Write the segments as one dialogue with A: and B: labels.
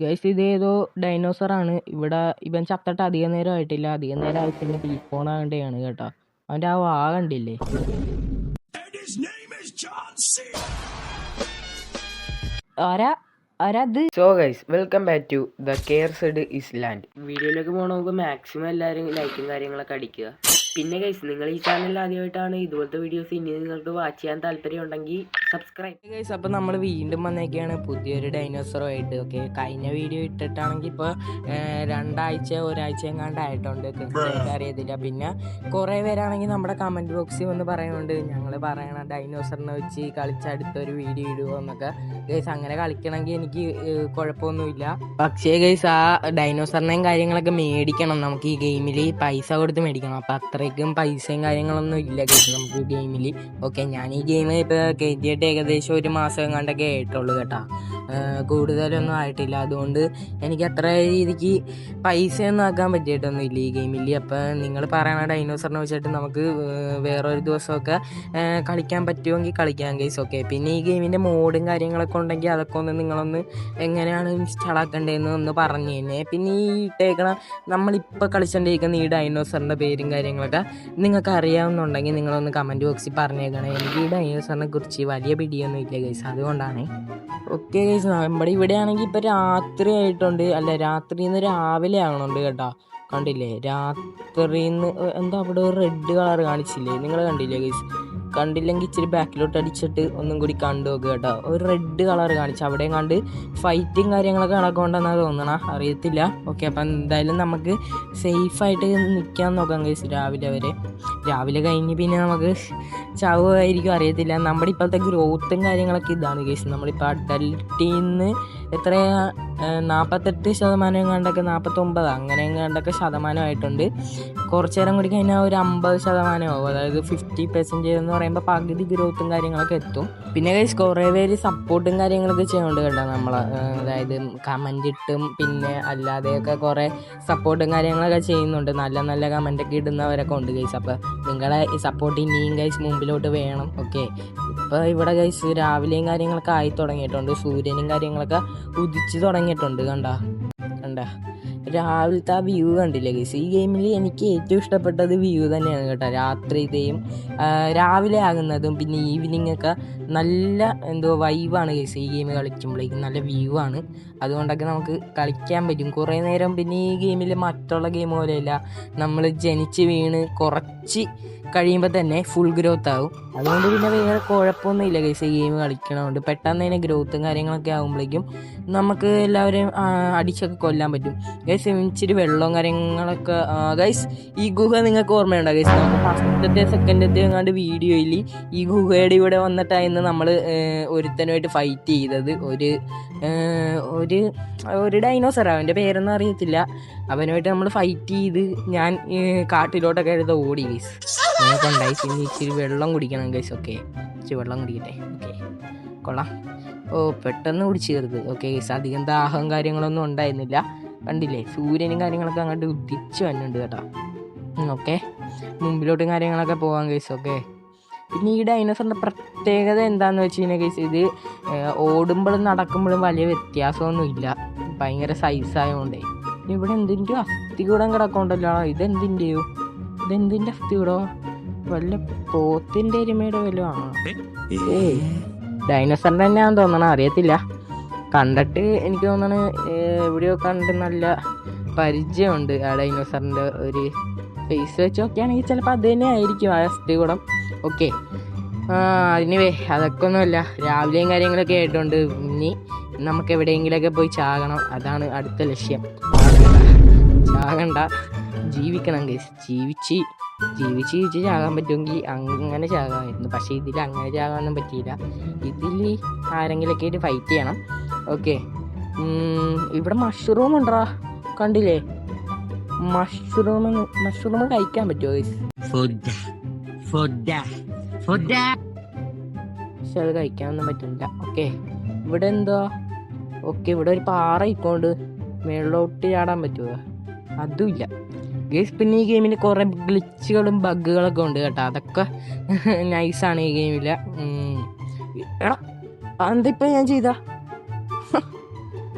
A: Guys ഇതേതോ ഡൈനോസറാണ്. ഇവിടെ ഇവൻ ചത്തിട്ട് അധികം നേരം ആയിട്ടില്ല. അധികം നേരം ആയിട്ടില്ല ടീസ്പോൺ ആകേണ്ടതാണ് കേട്ടോ. അവൻ്റെ ആ വാ കണ്ടില്ലേ? ആരാ ആരാത്? So guys welcome back to the cursed island. വീഡിയോയിലേക്ക് പോകണമെങ്കിൽ മാക്സിമം എല്ലാവരും ലൈക്കും കാര്യങ്ങളൊക്കെ അടിക്കുക. പിന്നെ ഗൈസ് നിങ്ങൾ ഈ ചാനൽ ആദ്യമായിട്ടാണ് ഇതുപോലത്തെ വീഡിയോസ് ഇനി നിങ്ങൾക്ക് വാച്ച് ചെയ്യാൻ താല്പര്യം ഉണ്ടെങ്കിൽ സബ്സ്ക്രൈബ് ഗൈസ്. അപ്പോൾ നമ്മൾ വീണ്ടും വന്നേക്കാണ് പുതിയൊരു ഡൈനോസറുമായിട്ട്. ഓക്കെ, കഴിഞ്ഞ വീഡിയോ ഇട്ടിട്ടാണെങ്കിൽ ഇപ്പോൾ ഒരാഴ്ച എങ്ങാണ്ടായിട്ടുണ്ട്, കൃത്യമായിട്ട് അറിയത്തില്ല. പിന്നെ കുറേ പേരാണെങ്കിൽ നമ്മുടെ കമൻറ്റ് ബോക്സിൽ വന്ന് പറയുന്നുണ്ട് ഞങ്ങൾ പറയണ ഡൈനോസറിനെ വെച്ച് കളിച്ച് അടുത്തൊരു വീഡിയോ ഇടുമോ എന്നൊക്കെ. ഗൈസ് അങ്ങനെ കളിക്കണമെങ്കിൽ എനിക്ക് കുഴപ്പമൊന്നുമില്ല. പക്ഷേ ഗൈസ് ആ ഡൈനോസറിനെയും കാര്യങ്ങളൊക്കെ മേടിക്കണം. നമുക്ക് ഈ ഗെയിമിൽ പൈസ കൊടുത്ത് മേടിക്കണം. അപ്പോൾ അത്രയ്ക്കും പൈസയും കാര്യങ്ങളൊന്നും ഇല്ല ഗൈസ് നമുക്ക് ഈ ഗെയിമിൽ. ഓക്കെ, ഞാൻ ഈ ഗെയിം ഇപ്പോൾ കയറ്റിയിട്ട് ഏകദേശം ഒരു മാസം എങ്ങാണ്ടൊക്കെ ആയിട്ടുള്ളൂ കേട്ടോ, കൂടുതലൊന്നും ആയിട്ടില്ല. അതുകൊണ്ട് എനിക്ക് അത്ര രീതിക്ക് പൈസയൊന്നും ആക്കാൻ പറ്റിയിട്ടൊന്നുമില്ല ഈ ഗെയിമിൽ. അപ്പോൾ നിങ്ങൾ പറയണ ഡൈനോസറിനെ വെച്ചിട്ട് നമുക്ക് വേറൊരു ദിവസമൊക്കെ കളിക്കാൻ പറ്റുമെങ്കിൽ കളിക്കാം ഗൈസ്. ഓക്കെ, പിന്നെ ഈ ഗെയിമിൻ്റെ മോഡും കാര്യങ്ങളൊക്കെ ഉണ്ടെങ്കിൽ അതൊക്കെ ഒന്ന് നിങ്ങളൊന്ന് എങ്ങനെയാണ് ഇൻസ്റ്റാൾ ആക്കേണ്ടതെന്ന് ഒന്ന് പറഞ്ഞു തന്നെ. പിന്നെ ഈ ഇട്ടേക്കണ നമ്മളിപ്പോൾ കളിച്ചുകൊണ്ടിരിക്കുന്ന ഈ ഡൈനോസറിൻ്റെ പേരും കാര്യങ്ങളൊക്കെ നിങ്ങൾക്ക് അറിയാവുന്നുണ്ടെങ്കിൽ നിങ്ങളൊന്ന് കമൻറ്റ് ബോക്സിൽ പറഞ്ഞേക്കണേ. എനിക്ക് ഈ ഡൈനോസറിനെ കുറിച്ച് വലിയ പിടിയൊന്നും ഇല്ല ഗൈസ്, അതുകൊണ്ടാണ്. ഓക്കെ ഗൈസ്, നമ്മുടെ ഇവിടെ ആണെങ്കിൽ ഇപ്പോൾ രാത്രി ആയിട്ടുണ്ട്. അല്ല, രാത്രിയിൽ നിന്ന് രാവിലെ ആകണുണ്ട് കേട്ടോ. കണ്ടില്ലേ, രാത്രിയിൽ നിന്ന് എന്താ അവിടെ ഒരു റെഡ് കളർ കാണിച്ചില്ലേ? നിങ്ങൾ കണ്ടില്ലേ ഗൈസ്? കണ്ടില്ലെങ്കിൽ ഇച്ചിരി ബാക്കിലോട്ട് അടിച്ചിട്ട് ഒന്നും കൂടി കണ്ടു നോക്കുക കേട്ടോ. ഒരു റെഡ് കളർ കാണിച്ചു, അവിടെയും കണ്ട് ഫൈറ്റും കാര്യങ്ങളൊക്കെ നടക്കൊണ്ടെന്നാണ് തോന്നണ, അറിയത്തില്ല. ഓക്കെ, അപ്പം എന്തായാലും നമുക്ക് സേഫായിട്ട് നിൽക്കാൻ നോക്കാം ഗൈസ് രാവിലെ വരെ. രാവിലെ കഴിഞ്ഞ് പിന്നെ നമുക്ക് ചാവുമായിരിക്കും, അറിയത്തില്ല. നമ്മുടെ ഇപ്പോഴത്തെ ഗ്രോത്തും കാര്യങ്ങളൊക്കെ ഇതാണ് ഗൈസ്. നമ്മളിപ്പോൾ അഡൽട്ടിൽ നിന്ന് എത്രയാ 48% എങ്ങാണ്ടൊക്കെ, 49 അങ്ങനെ എങ്ങാണ്ടൊക്കെ ശതമാനമായിട്ടുണ്ട്. കുറച്ച് നേരം കൂടി കഴിഞ്ഞാൽ ഒരു 50% ആവും. അതായത് 50% എന്ന് പറയുമ്പോൾ പകുതി ഗ്രോത്തും കാര്യങ്ങളൊക്കെ എത്തും. പിന്നെ ഗൈസ് കുറേ പേര് സപ്പോർട്ടും കാര്യങ്ങളൊക്കെ ചെയ്യുന്നുണ്ട് കേട്ടോ നമ്മളെ, അതായത് കമൻ്റ് ഇട്ടും പിന്നെ അല്ലാതെയൊക്കെ കുറേ സപ്പോർട്ടും കാര്യങ്ങളൊക്കെ ചെയ്യുന്നുണ്ട്. നല്ല നല്ല കമൻ്റൊക്കെ ഇടുന്നവരൊക്കെ ഉണ്ട് ഗൈസ്. അപ്പോൾ നിങ്ങളെ ഈ സപ്പോർട്ട് ഇനിയും ഗൈസ് മുമ്പിലോട്ട് വേണം. ഓക്കെ, ഇപ്പോൾ ഇവിടെ ഗൈസ് രാവിലെയും കാര്യങ്ങളൊക്കെ ആയി തുടങ്ങിയിട്ടുണ്ട്, സൂര്യനും കാര്യങ്ങളൊക്കെ ഉദിച്ച് തുടങ്ങിയിട്ടുണ്ട്. കണ്ട രാവിലത്തെ ആ വ്യൂ കണ്ടില്ലേ ഗൈസ്? ഈ ഗെയിമിൽ എനിക്ക് ഏറ്റവും ഇഷ്ടപ്പെട്ടത് വ്യൂ തന്നെയാണ് കേട്ടോ. രാത്രിയുടെയും രാവിലെ ആകുന്നതും പിന്നെ ഈവനിങ് ഒക്കെ നല്ല വൈബാണ് ഗൈസ്. ഈ ഗെയിം കളിക്കുമ്പോഴേക്കും നല്ല വ്യൂ ആണ്, അതുകൊണ്ടൊക്കെ നമുക്ക് കളിക്കാൻ പറ്റും കുറേ നേരം. പിന്നെ ഈ ഗെയിമിൽ മറ്റുള്ള ഗെയിം പോലെയല്ല, നമ്മൾ ജനിച്ച് വീണ് കുറച്ച് കഴിയുമ്പോൾ തന്നെ ഫുൾ ഗ്രോത്ത് ആവും. അതുകൊണ്ട് പിന്നെ വേറെ കുഴപ്പമൊന്നുമില്ല ഗൈസ് ഈ ഗെയിം കളിക്കണതുകൊണ്ട്. പെട്ടെന്ന് തന്നെ ഗ്രോത്തും കാര്യങ്ങളൊക്കെ ആകുമ്പോഴേക്കും നമുക്ക് എല്ലാവരെയും അടിച്ചൊക്കെ കൊല്ലാൻ പറ്റും ഗൈസ്. ഇച്ചിരി വെള്ളവും കാര്യങ്ങളൊക്കെ ഗൈസ്. ഈ ഗുഹ നിങ്ങൾക്ക് ഓർമ്മയുണ്ടോ ഗൈസ്? നമുക്ക് ഫസ്റ്റത്തെ സെക്കൻഡത്തെ എങ്ങാണ്ട് വീഡിയോയിൽ ഈ ഗുഹയുടെ ഇവിടെ വന്നിട്ടായിരുന്നു നമ്മൾ ഒരുത്തനുമായിട്ട് ഫൈറ്റ് ചെയ്തത്. ഒരു ഡൈനോസർ, അവൻ്റെ പേരൊന്നും അറിയത്തില്ല. അവനുമായിട്ട് നമ്മൾ ഫൈറ്റ് ചെയ്ത് ഞാൻ കാട്ടിലോട്ടൊക്കെ എടുത്ത് ഓടി ഗൈസ്. അങ്ങനെയൊക്കെ ഉണ്ടായി. പിന്നെ ഇച്ചിരി വെള്ളം കുടിക്കണം ഗൈസ്. ഓക്കെ, ഇച്ചിരി വെള്ളം കുടിക്കട്ടെ. ഓക്കെ, കൊള്ളാം. പെട്ടെന്ന് കുടിച്ച് തീർത്ത്. ഓക്കെ ഗൈസ്, അധികം ദാഹവും കാര്യങ്ങളൊന്നും ഉണ്ടായിരുന്നില്ല. കണ്ടില്ലേ, സൂര്യനും കാര്യങ്ങളൊക്കെ അങ്ങോട്ട് ഉദിച്ച് വന്നിട്ടുണ്ട് കേട്ടോ. ഓക്കെ, മുമ്പിലോട്ടും കാര്യങ്ങളൊക്കെ പോകാം ഗൈസ്. ഓക്കെ, പിന്നെ ഈ ഡൈനോസറിൻ്റെ പ്രത്യേകത എന്താണെന്ന് വെച്ച് കഴിഞ്ഞാൽ ഗൈസ്, ഇത് ഓടുമ്പോഴും നടക്കുമ്പോഴും വലിയ വ്യത്യാസമൊന്നുമില്ല, ഭയങ്കര സൈസായതുകൊണ്ടേ. ഇവിടെ എന്തിൻ്റെ അസ്ഥികൂടം കിടക്കുന്നുണ്ടല്ലോ? ഇതെന്തിൻ്റെയോ? ഇതെന്തിൻ്റെ അസ്ഥികൂടോ? വല്ല പോത്തിൻ്റെ എരുമയുടെ വല്ലതും ആണോ? ഡൈനോസറിൻ്റെ തന്നെയാണെന്ന് തോന്നണം, അറിയത്തില്ല. കണ്ടിട്ട് എനിക്ക് തോന്നണ എവിടെയോ കണ്ട് നല്ല പരിചയമുണ്ട് ആ ഡൈനോസറിൻ്റെ ഒരു ഫേസ് വെച്ച് നോക്കുകയാണെങ്കിൽ ചിലപ്പോൾ അത് തന്നെ ആയിരിക്കും ആ അസ്ഥികൂടം. ഓക്കെ, അതിന് അതൊക്കെ ഒന്നുമല്ല, രാവിലെയും കാര്യങ്ങളൊക്കെ ആയിട്ടുണ്ട്. ഇനി നമുക്ക് എവിടെയെങ്കിലുമൊക്കെ പോയി ചാകണം, അതാണ് അടുത്ത ലക്ഷ്യം. ചാകണ്ട, ജീവിക്കണം ഗൈസ്. ജീവിച്ച് ചാകാൻ പറ്റുമെങ്കിൽ അങ്ങനെ ചാകാമായിരുന്നു. പക്ഷേ ഇതിൽ അങ്ങനെ ചാകാനൊന്നും പറ്റിയില്ല. ഇതിൽ ആരെങ്കിലുമൊക്കെ ആയിട്ട് ഫൈറ്റ് ചെയ്യണം. ഓക്കെ, ഇവിടെ മഷ്റൂം ഉണ്ടോ? കണ്ടില്ലേ, മഷ്റൂം കഴിക്കാൻ പറ്റുമോ ഗൈസ്? പക്ഷെ അത് കഴിക്കാനൊന്നും പറ്റില്ല. ഓക്കെ, ഇവിടെ എന്തോ? ഓക്കെ, ഇവിടെ ഒരു പാറ ഇക്കൊണ്ട് മേളിലോട്ട് ചാടാൻ പറ്റുമോ? അതുമില്ല ഗൈസ്. പിന്നെ ഈ ഗെയിമിൽ കുറേ ഗ്ലിച്ചുകളും ബഗ്ഗുകളൊക്കെ ഉണ്ട് കേട്ടോ, അതൊക്കെ നൈസാണ് ഈ ഗെയിമിൽ. എടാ, എന്തിപ്പോൾ ഞാൻ ചെയ്താ?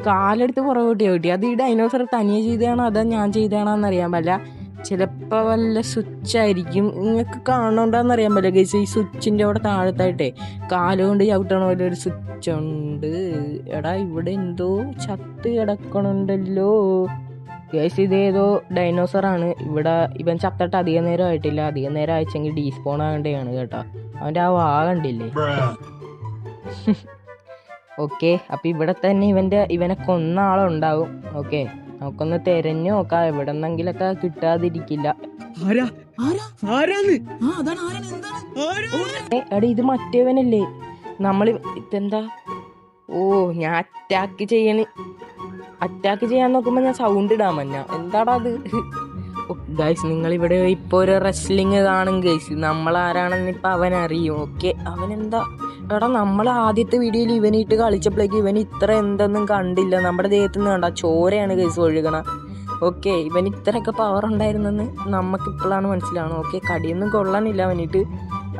B: കാലെടുത്ത് പുറകോട്ട് ചവിട്ടി. അത് ഈ ഡൈനോസർ തനിയെ ചെയ്തതാണോ അതോ ഞാൻ ചെയ്തതാണോ എന്നറിയാൻ പറ്റില്ല. ചിലപ്പോൾ വല്ല സ്വിച്ചായിരിക്കും. നിങ്ങൾക്ക് കാണണ്ടാന്ന് അറിയാൻ പറ്റില്ല ഗൈസ്. ഈ സ്വിച്ചിൻ്റെ അവിടെ താഴത്തായിട്ടേ കാലുകൊണ്ട് ചവിട്ടണ പോലെ ഒരു സ്വിച്ച് ഉണ്ട്. എടാ ഇവിടെ എന്തോ ചത്ത് കിടക്കണുണ്ടല്ലോ ഗൈസ്. ഇതേതോ ഡൈനോസറാണ്. ഇവിടെ ഇവൻ ചത്തിട്ട് അധികം നേരം ആയിട്ടില്ല. അധികം നേരം അയച്ചെങ്കിൽ ഡീസ്പോൺ ആകേണ്ടതാണ് കേട്ടോ. അവൻ്റെ ആ വാ കണ്ടില്ലേ? ഓക്കെ, അപ്പം ഇവിടെ തന്നെ ഇവനെ കൊന്ന ആളുണ്ടാവും. ഓക്കെ, നമുക്കൊന്ന് തെരഞ്ഞു നോക്കാം. എവിടെന്നെങ്കിലൊക്കെ കിട്ടാതിരിക്കില്ല. എടാ ഇത് മറ്റേവനല്ലേ? ഇതെന്താ? ഓ, ഞാൻ അറ്റാക്ക് ചെയ്യാൻ നോക്കുമ്പോൾ ഞാൻ സൗണ്ട് ഇടാൻ മഞ്ഞ. എന്താടാ അത്? ഗൈസ്, നിങ്ങളിവിടെ ഇപ്പോൾ ഒരു റെസ്ലിങ് കാണും ഗൈസ്. നമ്മളാരാണെന്ന് ഇപ്പം അവനറിയും. ഓക്കെ, അവനെന്താ? എടാ നമ്മൾ ആദ്യത്തെ വീഡിയോയിൽ ഇവനിട്ട് കളിച്ചപ്പോഴേക്ക് ഇവൻ ഇത്ര എന്തൊന്നും കണ്ടില്ല. നമ്മുടെ ദേഹത്ത് നിന്ന് കണ്ട ചോരയാണ് ഗൈസ് ഒഴുകണ. ഓക്കെ, ഇവൻ ഇത്രയൊക്കെ പവർ ഉണ്ടായിരുന്നെന്ന് നമുക്കിപ്പോഴാണ് മനസ്സിലാവണം. ഓക്കെ, കടിയൊന്നും കൊള്ളാനില്ല അവനിട്ട്.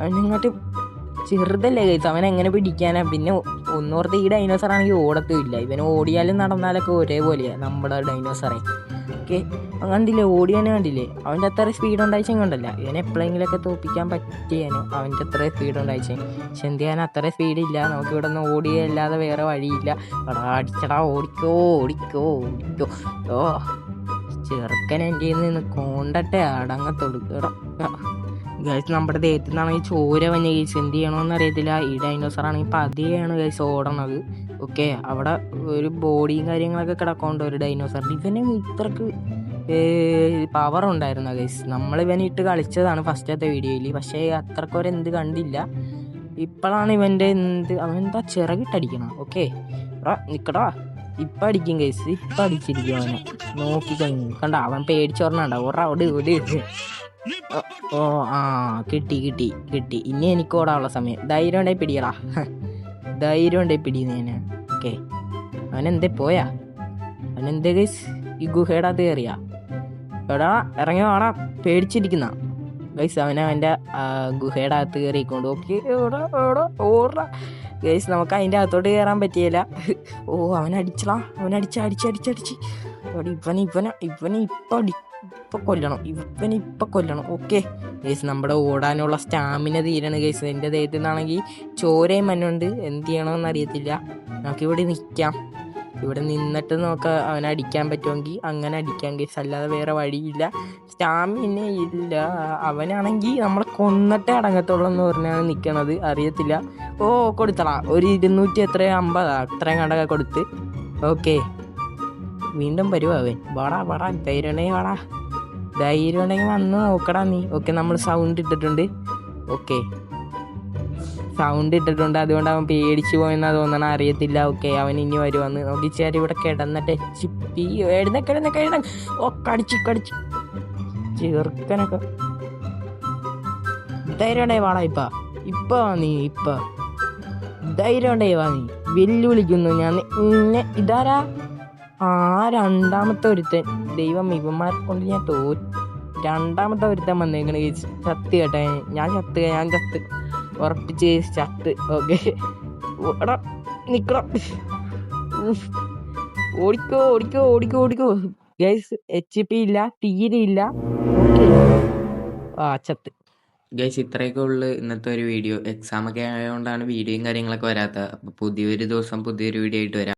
B: അവനിങ്ങോട്ട് ചെറുതല്ലേ ഗൈസ്, അവൻ എങ്ങനെ പിടിക്കാനാ? പിന്നെ ഒന്നോർത്ത് ഈ ഡൈനോസർ ആണെങ്കിൽ ഓടത്തുമില്ല. ഇവൻ ഓടിയാലും നടന്നാലൊക്കെ ഒരേപോലെയാണ് നമ്മുടെ ഡൈനോസറെ. ഓക്കെ, കണ്ടില്ലേ? ഓടിയാനും കണ്ടില്ലേ? അവൻ്റെ അത്ര സ്പീഡ് ഉണ്ടായിച്ചും കണ്ടല്ല. ഇവനെ എപ്പോഴെങ്കിലുമൊക്കെ തോൽപ്പിക്കാൻ പറ്റിയാനും അവൻ്റെ അത്ര സ്പീഡ് ഉണ്ടായിച്ചേ. പക്ഷെ എന്ത് ചെയ്യാൻ? അത്ര സ്പീഡില്ല. നമുക്ക് ഇവിടെ നിന്ന് ഓടിയല്ലാതെ വേറെ വഴിയില്ല. എടാ അടിച്ചടാ, ഓടിക്കോ ഓടിക്കോ ഓടിക്കോ. ഓ, ചെറുക്കൻ എൻ്റെ നിന്ന് കൊണ്ടട്ടെ അടങ്ങത്തുള്ളൂ. എടാ ഗൈസ്, നമ്മുടെ ദേഹത്തു നിന്നാണെങ്കിൽ ചോര വഞ്ഞ ഗൈസ്. എന്ത് ചെയ്യണമെന്ന് അറിയത്തില്ല. ഈ ഡൈനോസർ ആണെങ്കിൽ പതിയാണ് ഗൈസ് ഓടണത്. ഓക്കെ, അവിടെ ഒരു ബോഡിയും കാര്യങ്ങളൊക്കെ കിടക്കുന്നുണ്ട് ഒരു ഡൈനോസറിന്. ഇവന് ഇത്രക്ക് പവർ ഉണ്ടായിരുന്നു ഗൈസ്. നമ്മളിവനെ ഇട്ട് കളിച്ചതാണ് ഫസ്റ്റത്തെ വീഡിയോയിൽ. പക്ഷേ അത്രക്കൊരെന്ത് കണ്ടില്ല. ഇപ്പോഴാണ് ഇവൻ്റെ അവനെന്താ ചിറകിട്ടടിക്കണം. ഓക്കെ, നിൽക്കടാ, ഇപ്പം അടിക്കും ഗൈസ്. ഇപ്പം അടിച്ചിരിക്കും അവനെ. നോക്കിക്കഴിഞ്ഞു കണ്ട, അവൻ പേടിച്ചോർണണ്ട. അവിടെ ഓ, ആ കിട്ടി. ഇനി എനിക്ക് ഓടാനുള്ള സമയം. ധൈര്യം ഉണ്ടെങ്കിൽ പിടിയടാ, ധൈര്യം ഉണ്ടെങ്കിൽ പിടിയുന്നേനെ. ഓക്കെ, അവനെന്തേ പോയാ? അവനെന്തേ ഗൈസ് ഈ ഗുഹയുടെ അത് കയറിയാ? എടാ ഇറങ്ങി വേണ, പേടിച്ചിരിക്കുന്ന ഗൈസ്. അവൻ്റെ ഗുഹയുടെ അകത്ത് കയറിക്കൊണ്ട്. ഓക്കെ, ഓടാ ഗൈസ്. നമുക്ക് അതിൻ്റെ അകത്തോട്ട് കയറാൻ പറ്റിയില്ല. ഓ, അവനടിച്ചടാ, അടിച്ച് ഇവനെ ഇപ്പം കൊല്ലണം. ഓക്കെ ഗൈസ്, നമ്മുടെ ഓടാനുള്ള സ്റ്റാമിന തീരാണ് ഗൈസ്. എൻ്റെ ദേഹത്തു നിന്നാണെങ്കിൽ ചോരയും മണ്ണുണ്ട്. എന്ത് ചെയ്യണമെന്ന് അറിയത്തില്ല. നമുക്കിവിടെ നിൽക്കാം. ഇവിടെ നിന്നിട്ട് നമുക്ക് അവനെ അടിക്കാൻ പറ്റുമെങ്കിൽ അങ്ങനെ അടിക്കാം ഗൈസ്. അല്ലാതെ വേറെ വഴിയില്ല. സ്റ്റാമിന ഇല്ല. അവനാണെങ്കിൽ നമ്മളെ കൊന്നിട്ടേ അടങ്ങത്തുള്ളൂ എന്ന് പറഞ്ഞാണ് നിൽക്കണത്. അറിയത്തില്ല. ഓ, കൊടുത്തടാ ഒരു 250 അത്രയും കണ്ടൊക്കെ കൊടുത്ത്. ഓക്കെ, വീണ്ടും വരുവാ അവൻ. വാടാ ധൈര്യം ഉണ്ടെങ്കിൽ വന്ന് നോക്കടാ നീ. ഓക്കെ, നമ്മൾ സൗണ്ട് ഇട്ടിട്ടുണ്ട്. അതുകൊണ്ട് അവൻ പേടിച്ചു പോയെന്നാ തോന്നണ. അറിയത്തില്ല. ഓക്കെ, അവൻ ഇനി വരുവാന്ന് നോക്കിച്ചാൽ ഇവിടെ കിടന്നിട്ട് ചിപ്പി എഴുന്ന. ഓ, കടിച്ച് ചെറുക്കനൊക്കെ. ധൈര്യം ഉണ്ടേ വാടാ. ഇപ്പ ധൈര്യം ഉണ്ടേ വാ നീ. വെല്ലുവിളിക്കുന്നു ഞാൻ. ഇതാരാ? രണ്ടാമത്തെ ഒരുത്തൻ. ദൈവം, ഇവന്മാരെ കൊണ്ട് ഞാൻ രണ്ടാമത്തെ ഒരുത്തൻ വന്നേക്കണ. ചത്ത് കേട്ടെ, ഞാൻ ചത്ത് ഉറപ്പിച്ച് ചത്ത്. ഓക്കെ, എടാ നിക്കണം. ഓടിക്കോ ഗൈസ്. HP ഇല്ല, തീരെ ഇല്ല. ചത്ത് ഗൈസ്. ഇത്രയൊക്കെ ഉള്ളു ഇന്നത്തെ ഒരു വീഡിയോ. എക്സാമൊക്കെ ആയതുകൊണ്ടാണ് വീഡിയോയും കാര്യങ്ങളൊക്കെ വരാത്തത്. അപ്പോൾ പുതിയൊരു ദിവസം പുതിയൊരു വീഡിയോ ആയിട്ട് വരാം.